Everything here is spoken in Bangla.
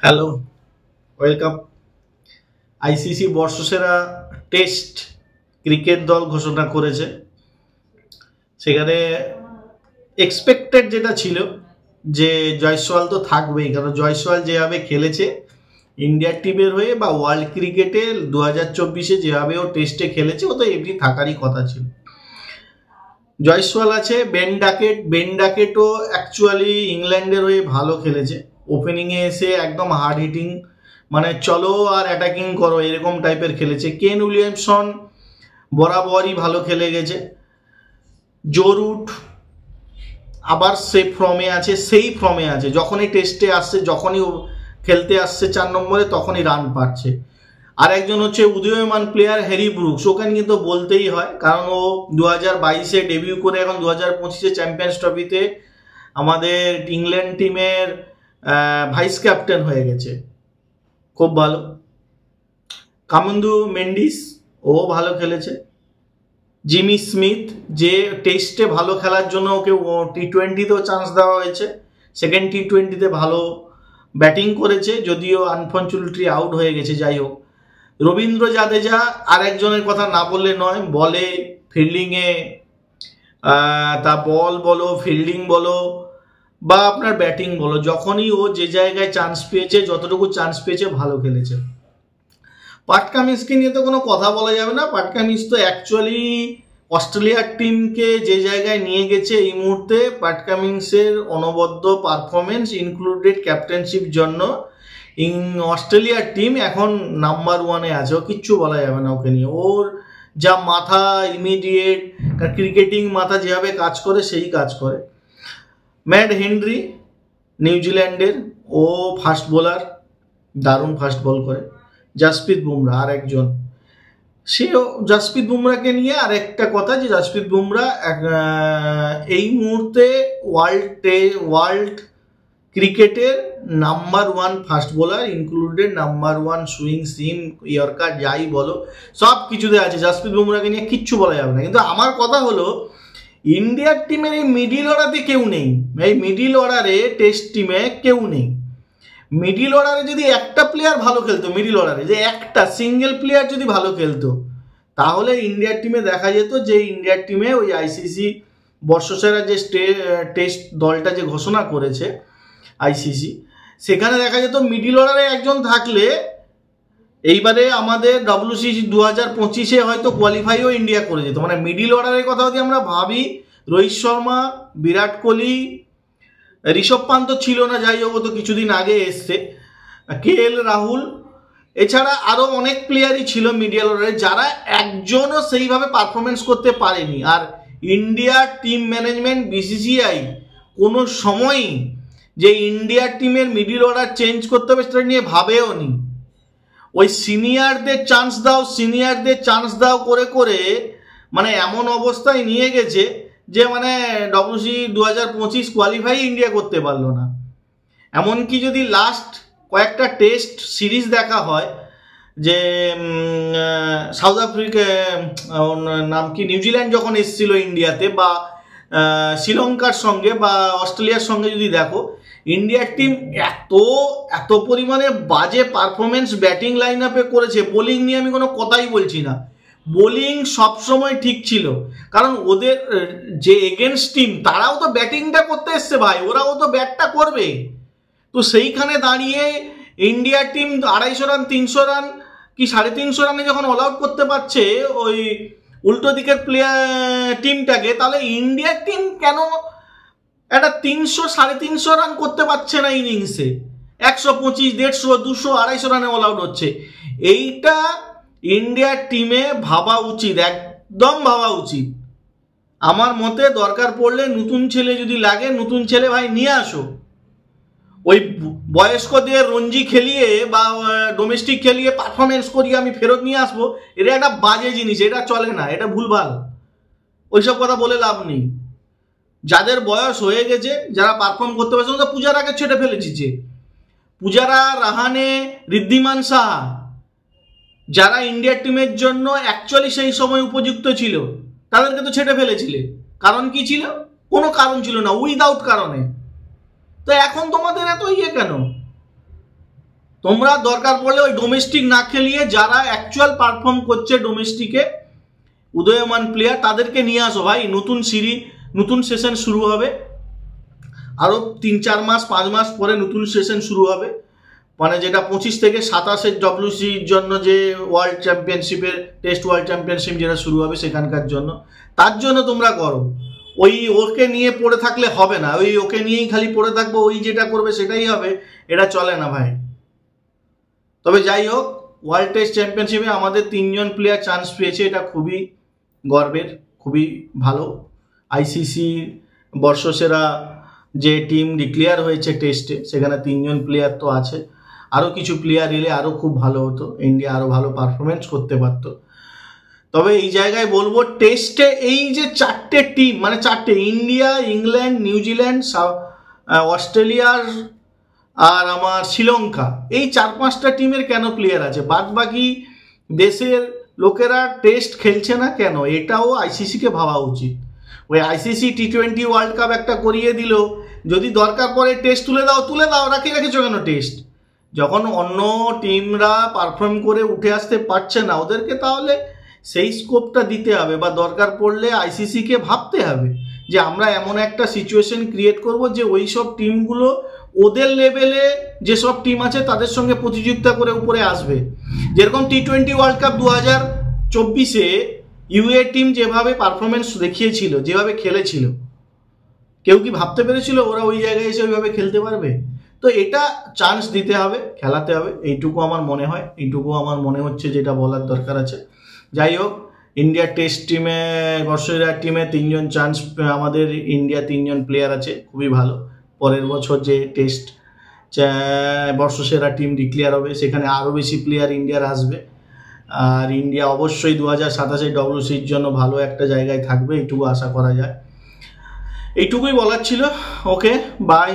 Hello, welcome. আইসিসি বর্ষসেরা টেস্ট ক্রিকেট দল ঘোষণা করেছে। সেখানে এক্সপেক্টেড যেটা ছিল যে জয়সওয়াল তো থাকবেই, কারণ জয়সওয়াল যেভাবে খেলেছে ইন্ডিয়ার টিমের হয়ে বা ওয়ার্ল্ড ক্রিকেটে 2024-এ যেভাবে ও টেস্টে খেলেছে, ও তো এমনি থাকারই কথা ছিল। জয়সওয়াল আছে, বেন ডাকেটও অ্যাকচুয়ালি ইংল্যান্ডের হয়ে ভালো খেলেছে। ওপেনিংয়ে এসে একদম হার্ড হিটিং, মানে চলো আর অ্যাটাকিং করো এরকম টাইপের খেলেছে। কেন উইলিয়ামসন বরাবরই ভালো খেলে গেছে। জো রুট আবার সেই ফর্মে আছে, যখনই টেস্টে আসছে, যখনই ও খেলতে আসছে 4 নম্বরে, তখনই রান পাচ্ছে। আর একজন হচ্ছে উদীয়মান প্লেয়ার হ্যারি ব্রুকস, ওখানে কিন্তু বলতেই হয়, কারণ ও 2022-এ ডেবিউ করে এখন 2025-এ চ্যাম্পিয়ন্স ট্রফিতে আমাদের ইংল্যান্ড টিমের ভাইস ক্যাপ্টেন হয়ে গেছে। খুব ভালো। কামুন্দু মেন্ডিস ও ভালো খেলেছে। জিমি স্মিথ, যে টেস্টে ভালো খেলার জন্য ওকে টি-20তেও চান্স দেওয়া হয়েছে, সেকেন্ড টি-20তে ভালো ব্যাটিং করেছে, যদিও আনফর্চুনেটলি আউট হয়ে গেছে। যাই হোক, রবীন্দ্র জাদেজা আর একজনের কথা না বললে নয়। বলে, ফিল্ডিংয়ে, তা বল বলো, ফিল্ডিং বলো বা আপনার ব্যাটিং বলো, যখনই ও যে জায়গায় চান্স পেয়েছে, যতটুকু চান্স পেয়েছে ভালো খেলেছে। পাট কামিন্সকে নিয়ে তো কোনো কথা বলা যাবে না। পাট কামিন্স তো অ্যাকচুয়ালি অস্ট্রেলিয়ার টিমকে যে জায়গায় নিয়ে গেছে এই মুহূর্তে, পাট কামিন্সের অনবদ্য পারফরমেন্স ইনক্লুডেড ক্যাপ্টেনশিপ জন্য অস্ট্রেলিয়ার টিম এখন নাম্বার 1-এ আছে। ও কিচ্ছু বলা যাবে না ওকে নিয়ে। ওর যা মাথা, ইমিডিয়েট ক্রিকেটিং মাথা যেভাবে কাজ করে, সেই কাজ করে। ম্যাট হেনরি নিউজিল্যান্ডের, ও ফাস্ট বোলার, দারুণ ফাস্ট বল করে। জাসপ্রীত বুমরা আর একজন, সেও জাসপ্রীত বুমরাকে নিয়ে আর একটা কথা, যে জাসপ্রীত বুমরা এই মুহূর্তে ওয়ার্ল্ড ক্রিকেটের number 1 fast bowler, included number 1 swing seam yorker যাই বলো, সব কিছুতে আছে। জাসপ্রীত বুমরাকে নিয়ে কিচ্ছু বলা যাবে না। কিন্তু আমার কথা হলো, ইন্ডিয়ার টিমের এই মিডিল অর্ডারে কেউ নেই। এই মিডিল অর্ডারে টেস্ট টিমে কেউ নেই। মিডিল অর্ডারে যদি একটা প্লেয়ার ভালো খেলতো, মিডিল অর্ডারে যে একটা সিঙ্গেল প্লেয়ার যদি ভালো খেলতো, তাহলে ইন্ডিয়ার টিমে দেখা যেত যে ইন্ডিয়ার টিমে ওই আইসিসি বর্ষসেরা যে টেস্ট দলটা যে ঘোষণা করেছে আইসিসি, সেখানে দেখা যেত মিডিল অর্ডারে একজন থাকলে এইবারে আমাদের WCC 2025-এ হয়তো কোয়ালিফাইও ইন্ডিয়া করে যেত। মানে মিডিল অর্ডারের কথা যদি আমরা ভাবি, রোহিত শর্মা, বিরাট কোহলি, ঋষভ পান্ত ছিল না, যাই হোক তো কিছুদিন আগে এসছে, KL রাহুল, এছাড়া আরও অনেক প্লেয়ারই ছিল মিডিয়াল অর্ডারে, যারা একজনও সেইভাবে পারফরমেন্স করতে পারেনি। আর ইন্ডিয়ার টিম ম্যানেজমেন্ট, BCCI কোনো সময়ই যে ইন্ডিয়ার টিমের মিডিল অর্ডার চেঞ্জ করতে হবে সেটা নিয়ে ভাবেও নি। ওই সিনিয়রদের চান্স দাও করে করে মানে এমন অবস্থায় নিয়ে গেছে যে মানে WCC 2025 কোয়ালিফাই ইন্ডিয়া করতে পারলো না। এমনকি যদি লাস্ট কয়েকটা টেস্ট সিরিজ দেখা হয়, যে সাউথ আফ্রিকা, নাম কি, নিউজিল্যান্ড যখন এসেছিল ইন্ডিয়াতে, বা শ্রীলঙ্কার সঙ্গে বা অস্ট্রেলিয়ার সঙ্গে যদি দেখো, ইন্ডিয়ার টিম এত পরিমাণে বাজে পারফরমেন্স ব্যাটিং লাইন আপে করেছে। বোলিং নিয়ে আমি কোনো কথাই বলছি না, বোলিং সবসময় ঠিক ছিল, কারণ ওদের যে এগেনস্ট টিম তারাও তো ব্যাটিংটা করতে এসছে ভাই, ওরাও তো ব্যাটটা করবে। তো সেইখানে দাঁড়িয়ে ইন্ডিয়ার টিম 250 রান, 300 রান কি 350 রানে যখন অল আউট করতে পারছে ওই উল্টো দিকের প্লেয়ার টিমটাকে, তাহলে ইন্ডিয়ার টিম কেন একটা 300, 350 রান করতে পারছে না ইনিংসে? 125, 150, 200, 250 রানে অল আউট হচ্ছে। এইটা ইন্ডিয়ার টিমে ভাবা উচিত, একদম ভাবা উচিত। আমার মতে দরকার পড়লে নতুন ছেলে যদি লাগে, নতুন ছেলে ভাই নিয়ে আসো। ওই বয়স্কদের রঞ্জি খেলিয়ে বা ডোমেস্টিক খেলিয়ে পারফরমেন্স করিয়ে আমি ফেরত নিয়ে আসবো, এটা একটা বাজে জিনিস, এটা চলে না, এটা ভুলভাল। ওইসব কথা বলে লাভ নেই। যাদের বয়স হয়ে গেছে, যারা পারফর্ম করতে পারছে, তো পূজারাকে ছেড়ে ফেলেছি, যে পূজারা, রাহানে, ঋদ্ধিমান সাহা, যারা ইন্ডিয়ার টিমের জন্য অ্যাকচুয়ালি সেই সময় উপযুক্ত ছিল, তাদেরকে তো ছেড়ে ফেলেছিলে। কারণ কি ছিল? কোনো কারণ ছিল না, উইদাউট কারণে। তো এখন তোমাদের এত কেন? তোমরা দরকার পড়লে ওই ডোমেস্টিক না খেলিয়ে যারা অ্যাকচুয়াল পারফর্ম করছে ডোমেস্টিকে উদীয়মান প্লেয়ার তাদেরকে নিয়ে আসো ভাই। নতুন সিরিজ, নতুন সেশন শুরু হবে, আরও 3-4 মাস 5 মাস পরে নতুন সেশন শুরু হবে, মানে যেটা 25 থেকে 27 ডব্লিউসির জন্য যে ওয়ার্ল্ড চ্যাম্পিয়নশিপের টেস্ট ওয়ার্ল্ড চ্যাম্পিয়নশিপ যেটা শুরু হবে সেখানকার জন্য, তার জন্য তোমরা করো। ওই ওকে নিয়ে পড়ে থাকলে হবে না, ওই ওকে নিয়েই খালি পড়ে থাকবো, ওই যেটা করবে সেটাই হবে, এটা চলে না ভাই। তবে যাই হোক, ওয়ার্ল্ড টেস্ট চ্যাম্পিয়নশিপে আমাদের 3 জন প্লেয়ার চান্স পেয়েছে, এটা খুবই গর্বের, খুবই ভালো। আইসিসি বর্ষসেরা যে টিম ডিক্লেয়ার হয়েছে টেস্টে, সেখানে 3 জন প্লেয়ার তো আছে, আরও কিছু প্লেয়ার এলে আরও খুব ভালো হতো, ইন্ডিয়া আরও ভালো পারফরমেন্স করতে পারত। তবে এই জায়গায় বলবো, টেস্টে এই যে 4টে টিম, মানে 4টে, ইন্ডিয়া, ইংল্যান্ড, নিউজিল্যান্ড, অস্ট্রেলিয়ার আর আমার শ্রীলঙ্কা, এই 4-5টা টিমের কেন প্লেয়ার আছে, বাদ বাকি দেশের লোকেরা টেস্ট খেলছে না কেন, এটাও আইসিসিকে ভাবা উচিত। ওই আইসিসি T20 ওয়ার্ল্ড কাপ একটা করিয়ে দিল, যদি দরকার পড়ে টেস্ট তুলে দাও, রেখেছো কেন টেস্ট? যখন অন্য টিমরা পারফর্ম করে উঠে আসতে পারছে না, ওদেরকে তাহলে সেই স্কোপটা দিতে হবে, বা দরকার পড়লে আইসিসিকে ভাবতে হবে যে আমরা এমন একটা সিচুয়েশন ক্রিয়েট করব যে ওই সব টিমগুলো ওদের লেভেলে যেসব টিম আছে তাদের সঙ্গে প্রতিযোগিতা করে উপরে আসবে। যেরকম T20 ওয়ার্ল্ড কাপ 2024-এ ইউএ টিম যেভাবে পারফরমেন্স দেখিয়েছিল, যেভাবে খেলেছিল, কেউ কি ভাবতে পেরেছিল ওরা ওই জায়গায় এসে ওইভাবে খেলতে পারবে? তো এটা চান্স দিতে হবে, খেলাতে হবে, এইটুকু আমার মনে হয়, এইটুকু আমার মনে হচ্ছে যেটা বলার দরকার আছে। যাই হোক, ইন্ডিয়া টেস্ট টিমে, বর্ষসেরা টিমে 3 জন চান্স, আমাদের ইন্ডিয়া 3 জন প্লেয়ার আছে, খুবই ভালো। পরের বছর যে টেস্ট বর্ষসেরা টিম ডিক্লেয়ার হবে, সেখানে আরও বেশি প্লেয়ার ইন্ডিয়ার আসবে, আর ইন্ডিয়া অবশ্যই 2027 ডব্লিউসির জন্য ভালো একটা জায়গায় থাকবে, এইটুকু আশা করা যায়। এইটুকুই বলার ছিল। ওকে, বাই।